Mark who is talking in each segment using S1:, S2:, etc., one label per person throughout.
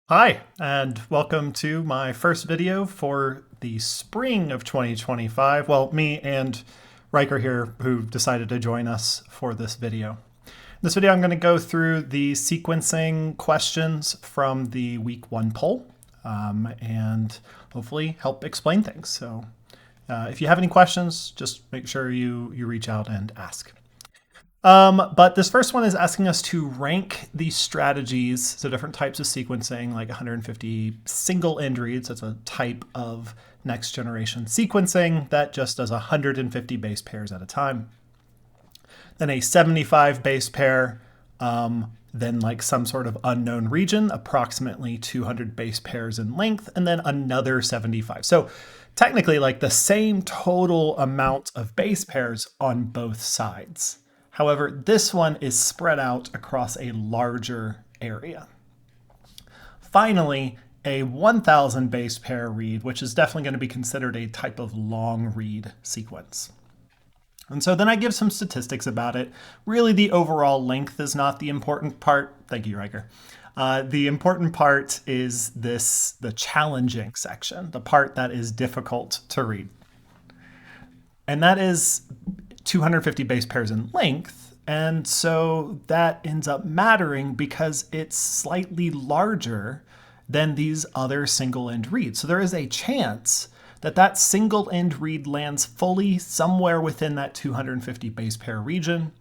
S1: Hi, and welcome to my first video for the spring of 2025. Well, me and Riker here, who decided to join us for this video. In this video, I'm going to go through the sequencing questions from the week 1 poll and hopefully help explain things. So if you have any questions, just make sure you reach out and ask. But this first one is asking us to rank these strategies, so different types of sequencing, like 150 single end reads. That's a type of next generation sequencing that just does 150 base pairs at a time. Then a 75 base pair, then like some sort of unknown region, approximately 200 base pairs in length, and then another 75. So technically like the same total amount of base pairs on both sides. However, this one is spread out across a larger area. Finally, a 1000 base pair read, which is definitely going to be considered a type of long read sequence. And so then I give some statistics about it. Really, the overall length is not the important part. Thank you, Riker. The important part is the challenging section, the part that is difficult to read. And that is 250 base pairs in length, and so that ends up mattering because it's slightly larger than these other single end reads. So there is a chance that that single end read lands fully somewhere within that 250 base pair region.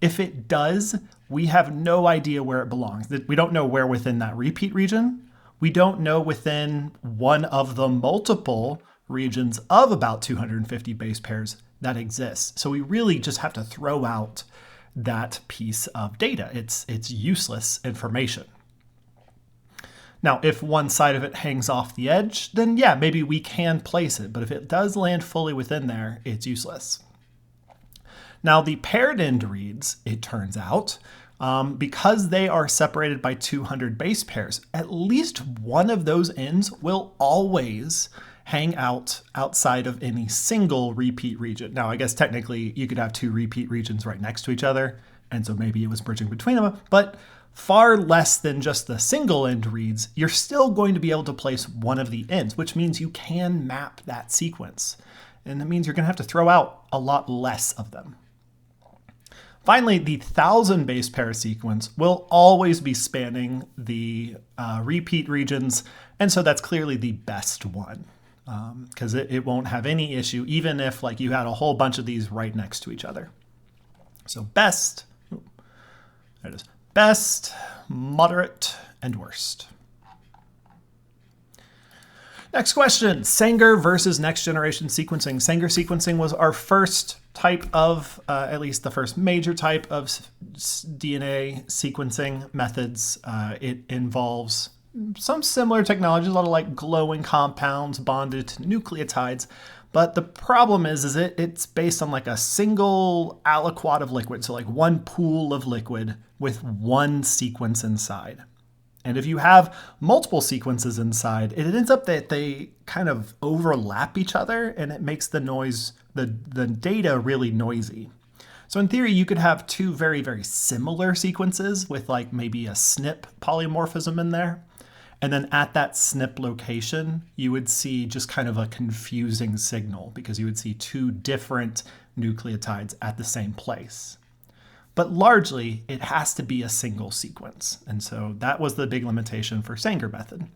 S1: If it does, we have no idea where it belongs. We don't know where within that repeat region. We don't know within one of the multiple regions of about 250 base pairs that exists. So we really just have to throw out that piece of data. It's useless information. Now, if one side of it hangs off the edge, then yeah, maybe we can place it. But if it does land fully within there, it's useless. Now, the paired end reads, it turns out, because they are separated by 200 base pairs, at least one of those ends will always hang out outside of any single repeat region. Now, I guess technically you could have two repeat regions right next to each other, and so maybe it was bridging between them, but far less than just the single end reads, you're still going to be able to place one of the ends, which means you can map that sequence. And that means you're going to have to throw out a lot less of them. Finally, the 1000 base pair sequence will always be spanning the repeat regions, and so that's clearly the best one because it won't have any issue, even if like you had a whole bunch of these right next to each other. So best, there it is, best, moderate, and worst. Next question, Sanger versus next generation sequencing. Sanger sequencing was our first type of, at least the first major type of DNA sequencing methods. It involves some similar technologies, a lot of like glowing compounds bonded to nucleotides. But the problem is it's based on like a single aliquot of liquid. So like one pool of liquid with one sequence inside. And if you have multiple sequences inside, it ends up that they kind of overlap each other and it makes the noise, the data really noisy. So in theory, you could have two very, very similar sequences with like maybe a SNP polymorphism in there. And then at that SNP location, you would see just kind of a confusing signal because you would see two different nucleotides at the same place. But largely, it has to be a single sequence. And so that was the big limitation for Sanger method.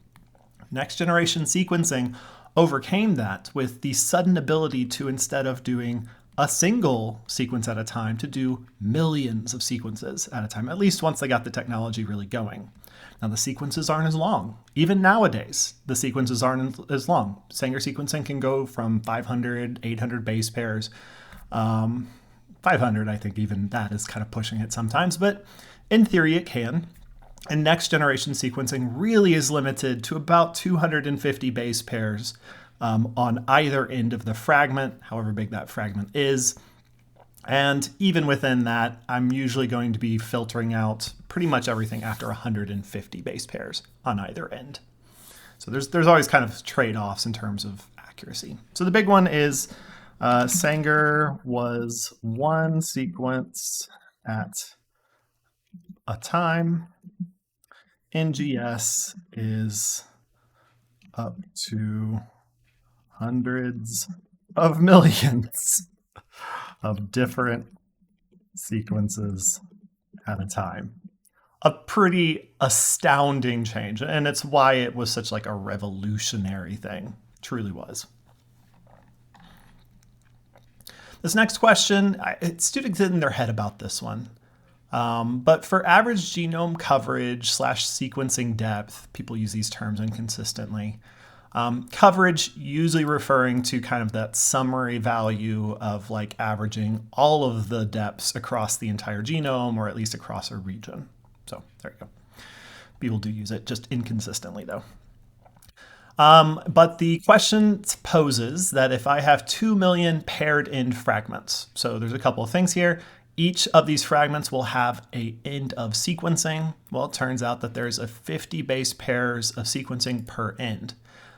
S1: Next generation sequencing overcame that with the sudden ability to, instead of doing a single sequence at a time, to do millions of sequences at a time, at least once they got the technology really going. Now, the sequences aren't as long. Even nowadays, the sequences aren't as long. Sanger sequencing can go from 500, 800 base pairs. 500, I think even that is kind of pushing it sometimes, but in theory it can. And next generation sequencing really is limited to about 250 base pairs on either end of the fragment, however big that fragment is. And even within that, I'm usually going to be filtering out pretty much everything after 150 base pairs on either end. So there's always kind of trade-offs in terms of accuracy. So the big one is Sanger was one sequence at a time. NGS is up to hundreds of millions of different sequences at a time. A pretty astounding change, and it's why it was such like a revolutionary thing. It truly was. This next question, students get in their head about this one. But for average genome coverage / sequencing depth, people use these terms inconsistently. Coverage usually referring to kind of that summary value of like averaging all of the depths across the entire genome, or at least across a region. So there you go. People do use it, just inconsistently though. But the question poses that if I have 2 million paired end fragments, so there's a couple of things here. Each of these fragments will have an end of sequencing. Well, it turns out that there's a 50 base pairs of sequencing per end.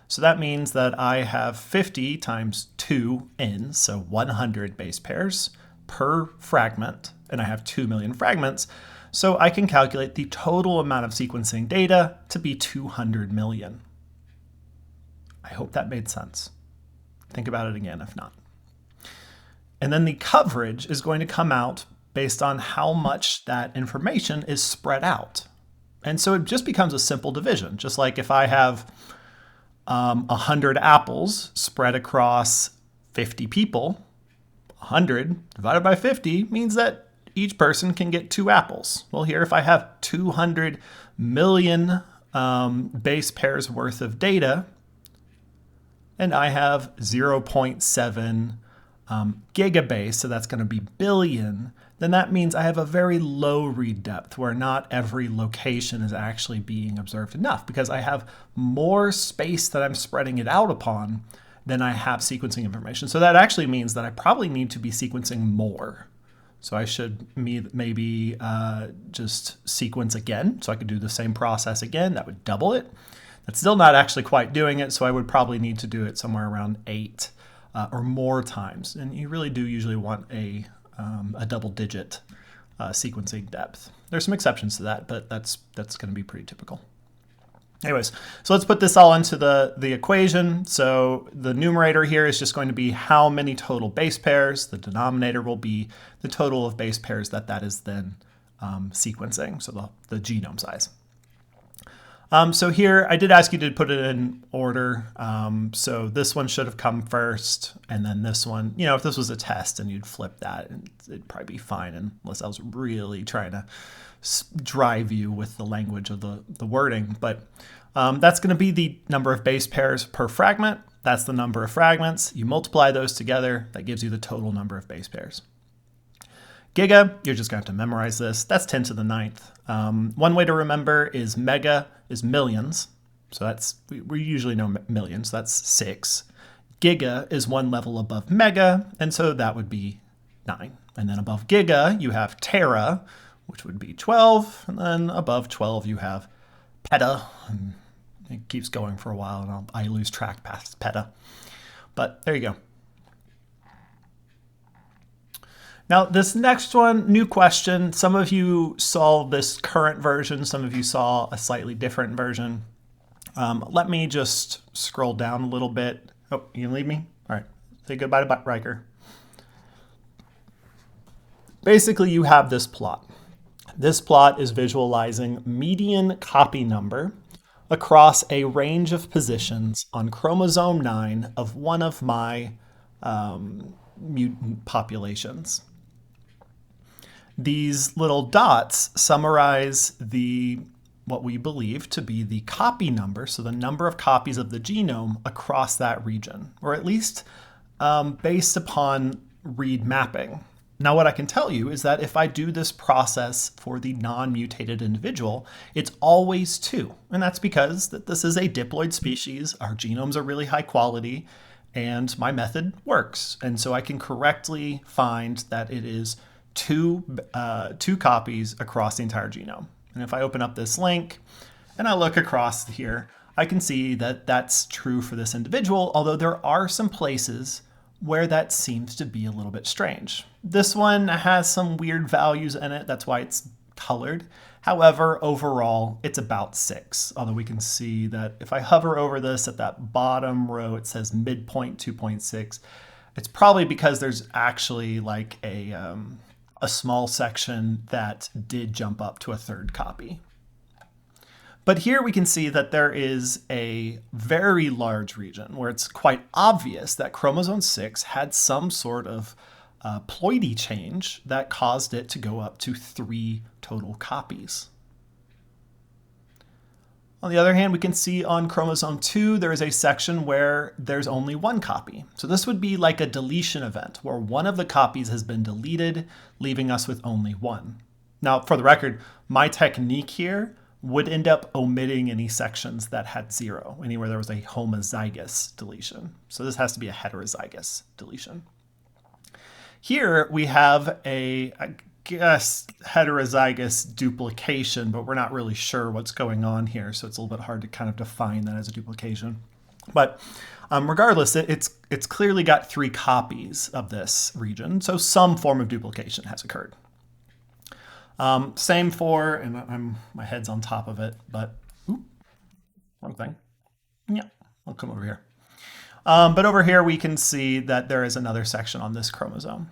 S1: So that means that I have 50 times 2 ends, so 100 base pairs per fragment, and I have 2 million fragments. So I can calculate the total amount of sequencing data to be 200 million. I hope that made sense. Think about it again if not. And then the coverage is going to come out based on how much that information is spread out. And so it just becomes a simple division. Just like if I have 100 apples spread across 50 people, 100 divided by 50 means that each person can get 2 apples. Well, here if I have 200 million base pairs worth of data, and I have 0.7 gigabase, so that's going to be billion, then that means I have a very low read depth where not every location is actually being observed enough because I have more space that I'm spreading it out upon than I have sequencing information. So that actually means that I probably need to be sequencing more. So I should maybe just sequence again. So I could do the same process again. That would double it. That's still not actually quite doing it. So I would probably need to do it somewhere around 8 or more times. And you really do usually want a double-digit sequencing depth. There's some exceptions to that, but that's going to be pretty typical. Anyways, so let's put this all into the equation. So the numerator here is just going to be how many total base pairs. The denominator will be the total of base pairs that is then sequencing, so the genome size. So here I did ask you to put it in order. So this one should have come first, and then this one, if this was a test and you'd flip that, it'd probably be fine, unless I was really trying to drive you with the language of the wording. But that's going to be the number of base pairs per fragment. That's the number of fragments. You multiply those together, that gives you the total number of base pairs. Giga, you're just going to have to memorize this. That's 10 to the 9th. One way to remember is mega is millions. So we usually know millions. That's 6. Giga is one level above mega, and so that would be 9. And then above giga, you have tera, which would be 12. And then above 12, you have peta. And it keeps going for a while, and I lose track past peta. But there you go. Now, this next one, new question. Some of you saw this current version. Some of you saw a slightly different version. Let me just scroll down a little bit. Oh, you can leave me? All right. Say goodbye to Riker. Basically, you have this plot. This plot is visualizing median copy number across a range of positions on chromosome 9 of one of my mutant populations. These little dots summarize what we believe to be the copy number, so the number of copies of the genome across that region, or at least based upon read mapping. Now, what I can tell you is that if I do this process for the non-mutated individual, it's always 2. And that's because this is a diploid species, our genomes are really high quality, and my method works. And so I can correctly find that it is 2 copies across the entire genome. And if I open up this link and I look across here, I can see that that's true for this individual, although there are some places where that seems to be a little bit strange. This one has some weird values in it. That's why it's colored. However, overall, it's about 6. Although we can see that if I hover over this at that bottom row, it says midpoint 2.6. It's probably because there's actually like a small section that did jump up to a third copy. But here we can see that there is a very large region where it's quite obvious that chromosome 6 had some sort of ploidy change that caused it to go up to 3 total copies. On the other hand, we can see on chromosome 2, there is a section where there's only 1 copy. So this would be like a deletion event where one of the copies has been deleted, leaving us with only 1. Now, for the record, my technique here would end up omitting any sections that had 0, anywhere there was a homozygous deletion. So this has to be a heterozygous deletion. Here we have I guess, heterozygous duplication, but we're not really sure what's going on here, so it's a little bit hard to kind of define that as a duplication. But regardless, it's clearly got 3 copies of this region, so some form of duplication has occurred. Same for, and my head's on top of it, but, wrong thing. Yeah, I'll come over here. But over here we can see that there is another section on this chromosome.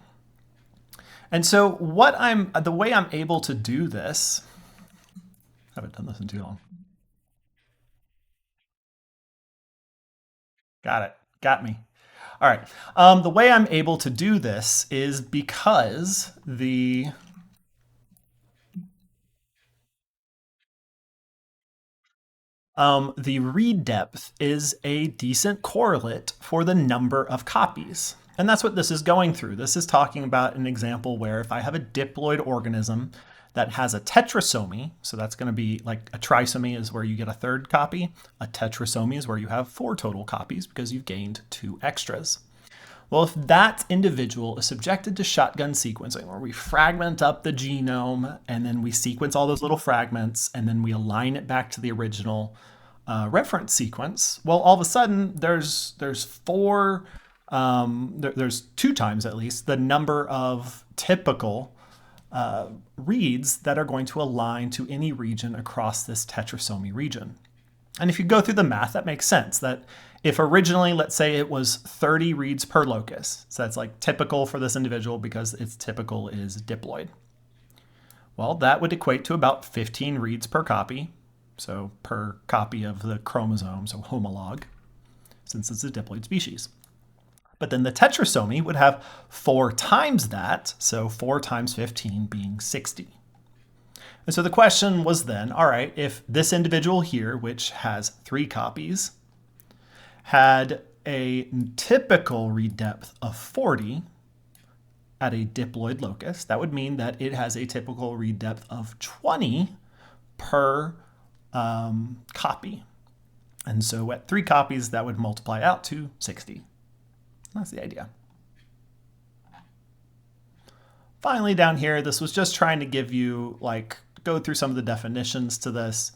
S1: And so the way I'm able to do this, I haven't done this in too long. Got it, got me. All right, the way I'm able to do this is because the read depth is a decent correlate for the number of copies. And that's what this is going through. This is talking about an example where if I have a diploid organism that has a tetrasomy, so that's going to be like a trisomy is where you get a third copy. A tetrasomy is where you have 4 total copies because you've gained 2 extras. Well, if that individual is subjected to shotgun sequencing, where we fragment up the genome and then we sequence all those little fragments and then we align it back to the original reference sequence, well, all of a sudden there's 2 times at least the number of typical reads that are going to align to any region across this tetrasomy region. And if you go through the math, that makes sense. That if originally, let's say it was 30 reads per locus, so that's like typical for this individual because its typical is diploid. Well, that would equate to about 15 reads per copy. So per copy of the chromosome, so homolog, since it's a diploid species. But then the tetrasomy would have 4 times that, so 4 times 15 being 60. And so the question was then, all right, if this individual here, which has 3 copies, had a typical read depth of 40 at a diploid locus, that would mean that it has a typical read depth of 20 per copy. And so at 3 copies, that would multiply out to 60. That's the idea. Finally, down here, this was just trying to give you, go through some of the definitions to this.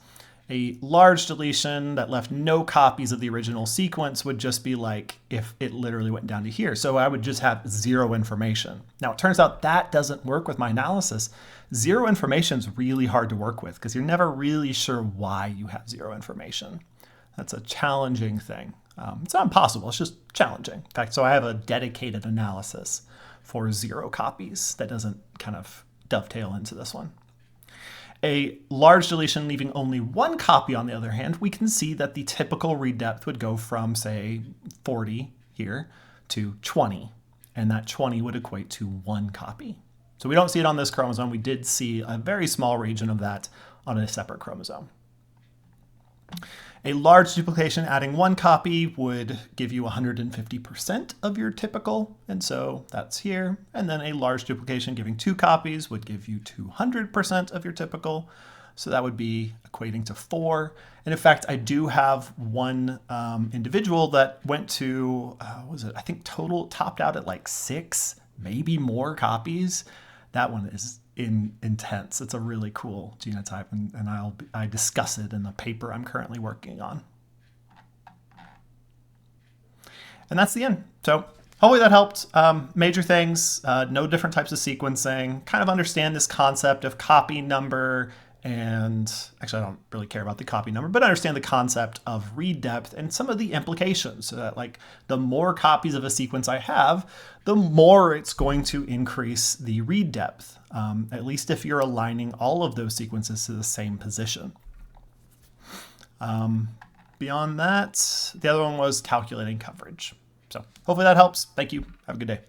S1: A large deletion that left no copies of the original sequence would just be like if it literally went down to here. So I would just have 0 information. Now, it turns out that doesn't work with my analysis. 0 information is really hard to work with because you're never really sure why you have 0 information. That's a challenging thing. It's not impossible, it's just challenging. In fact, so I have a dedicated analysis for 0 copies that doesn't kind of dovetail into this one. A large deletion leaving only 1 copy, on the other hand, we can see that the typical read depth would go from, say, 40 here to 20. And that 20 would equate to 1 copy. So we don't see it on this chromosome. We did see a very small region of that on a separate chromosome. A large duplication adding 1 copy would give you 150% of your typical, and so that's here. And then a large duplication giving 2 copies would give you 200% of your typical, so that would be equating to 4. And in fact, I do have one individual that went to, I think total topped out at like 6, maybe more copies. That one is intense. It's a really cool genotype, and I discuss it in the paper I'm currently working on. And that's the end. So hopefully that helped. Major things, know different types of sequencing, kind of understand this concept of copy number, and actually I don't really care about the copy number, but understand the concept of read depth and some of the implications, so that like the more copies of a sequence I have, the more it's going to increase the read depth, at least if you're aligning all of those sequences to the same position. Beyond that, the other one was calculating coverage. So hopefully that helps. Thank you. Have a good day.